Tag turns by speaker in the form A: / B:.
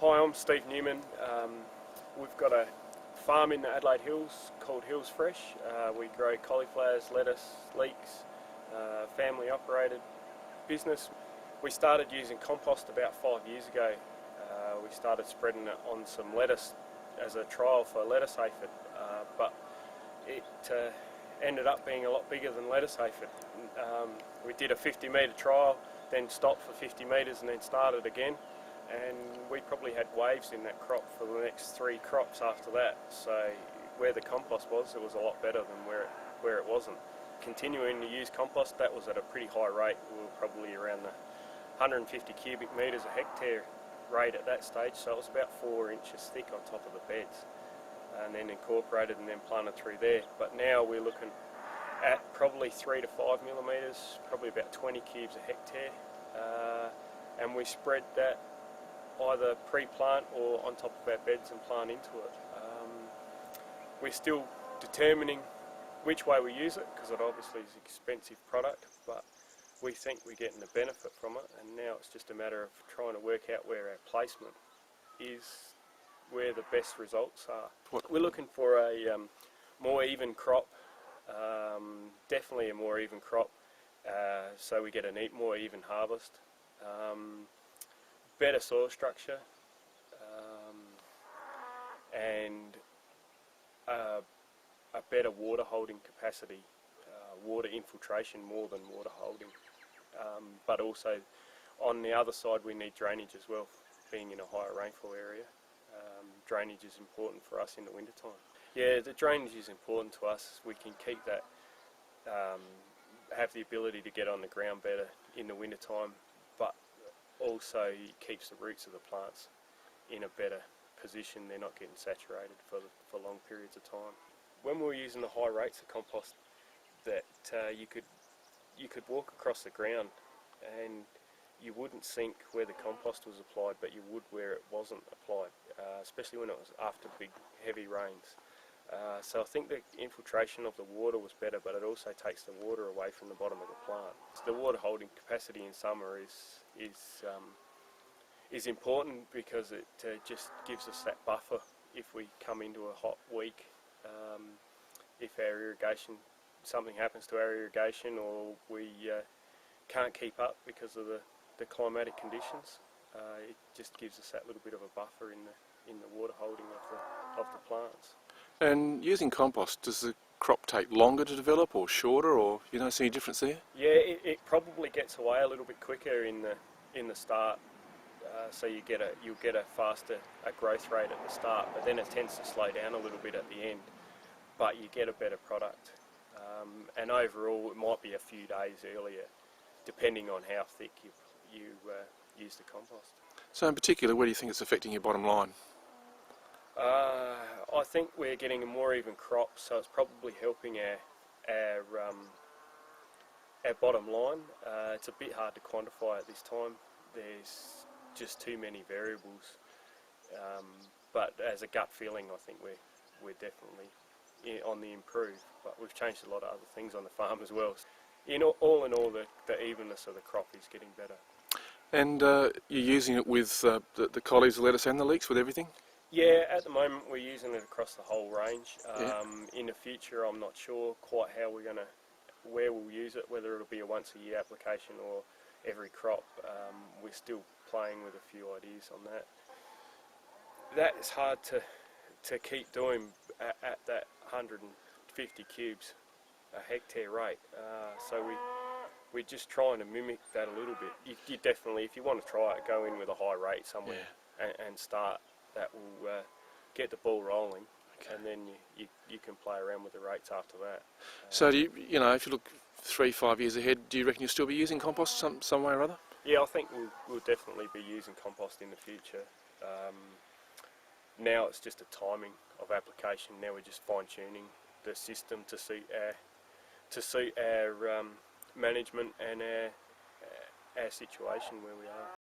A: Hi, I'm Steve Newman. We've got a farm in the Adelaide Hills called Hills Fresh. We grow cauliflowers, lettuce, leeks, family operated business. We started using compost about 5 years ago. We started spreading it on some lettuce as a trial for lettuce aphid, but it ended up being a lot bigger than lettuce aphid. We did a 50-metre trial, then stopped for 50 metres and then started again. And we probably had waves in that crop for the next 3 crops after that. So where the compost was, it was a lot better than where it wasn't. Continuing to use compost, that was at a pretty high rate. We were probably around the 150 cubic metres a hectare rate at that stage, so it was about 4 inches thick on top of the beds, and then incorporated and then planted through there. But now we're looking at probably 3 to 5 millimetres, probably about 20 cubes a hectare, and we spread that either pre-plant or on top of our beds and plant into it. We're still determining which way we use it, because it obviously is an expensive product, but we think we're getting the benefit from it, and now it's just a matter of trying to work out where our placement is, where the best results are. We're looking for a more even crop, definitely a more even crop, so we get a more even harvest. Better soil structure, and a better water holding capacity, water infiltration more than water holding, but also on the other side we need drainage as well, being in a higher rainfall area. Drainage is important for us in the winter time. Yeah, the drainage is important to us. We can keep that, have the ability to get on the ground better in the winter time, but also it keeps the roots of the plants in a better position. They're not getting saturated for long periods of time. When we were using the high rates of compost, that you could walk across the ground and you wouldn't sink where the compost was applied, but you would where it wasn't applied, especially when it was after big heavy rains. So I think the infiltration of the water was better, but it also takes the water away from the bottom of the plant. So the water holding capacity in summer is important, because it just gives us that buffer if we come into a hot week. If our irrigation, something happens to our irrigation, or we can't keep up because of the climatic conditions, it just gives us that little bit of a buffer in the water holding of the plants.
B: And using compost, does the crop take longer to develop or shorter, or you don't see any difference there?
A: Yeah, it probably gets away a little bit quicker in the start, so you'll get a faster growth rate at the start, but then it tends to slow down a little bit at the end, but you get a better product, and overall it might be a few days earlier, depending on how thick you use the compost.
B: So in particular, where do you think it's affecting your bottom line?
A: I think we're getting a more even crop, so it's probably helping our bottom line. It's a bit hard to quantify at this time. There's just too many variables, but as a gut feeling, I think we're definitely on the improve. But we've changed a lot of other things on the farm as well. All in all, the evenness of the crop is getting better.
B: And you're using it with the collies, the lettuce and the leeks, with everything?
A: Yeah, at the moment we're using it across the whole range.
B: Yeah.
A: In the future, I'm not sure quite where we'll use it, whether it'll be a once-a-year application or every crop. We're still playing with a few ideas on that. That is hard to keep doing at that 150 cubes a hectare rate. So we're just trying to mimic that a little bit. You definitely, if you want to try it, go in with a high rate somewhere, yeah, and start. That will get the ball rolling, okay, and then you can play around with the rates after that.
B: So do you know, if you look 3-5 years ahead, do you reckon you'll still be using compost some way or other?
A: Yeah, I think we'll definitely be using compost in the future. Now it's just a timing of application. Now we're just fine-tuning the system to suit our management and our situation where we are.